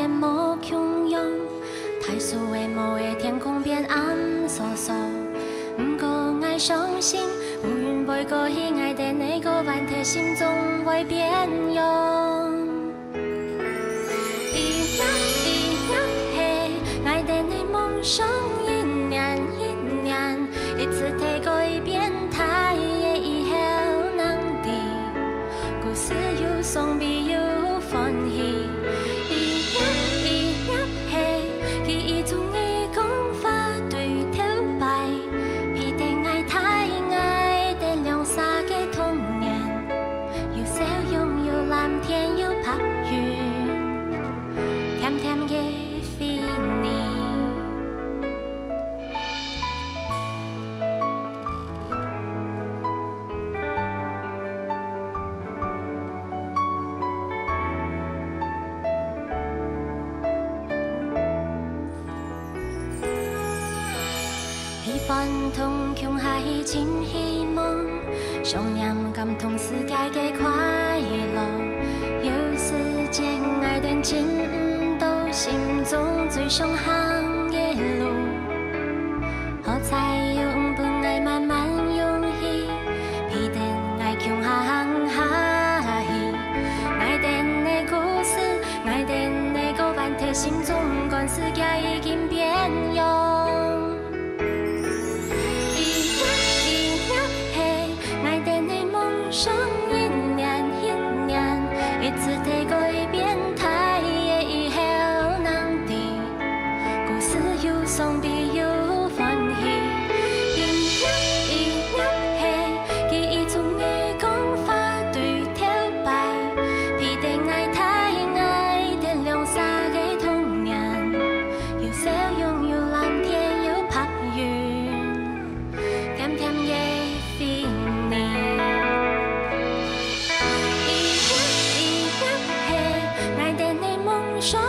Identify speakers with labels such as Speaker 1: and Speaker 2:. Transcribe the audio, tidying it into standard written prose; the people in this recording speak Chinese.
Speaker 1: 的无穷用，太素的雾的天空变暗烁烁。不过爱相信，乌云飞过去，爱的那个顽体心总会变勇。一秒一秒嘿，爱的那梦想一年一年，一次太改变，太也以后能的，故事有伤悲有欢喜。一秒一秒嘿，记忆中的讲法对头摆，披的爱太爱的两三个童年，有笑容有蓝天有白云，甜甜的回忆。喜欢同穷海真希望，想念感同世界的快乐。有时间爱的进到心中最上行的路，好彩有本爱慢慢涌起，彼得爱穷行下去，爱的的故事，爱的的个顽体心中，全世界已经变样。上一年一年，一次的改变，太也以后能的，故事有伤悲有欢喜。一秒一秒嘿，记忆中的讲法对头摆，披的爱太爱的两三个童年，有笑容有蓝天有白云，甜甜的回忆。双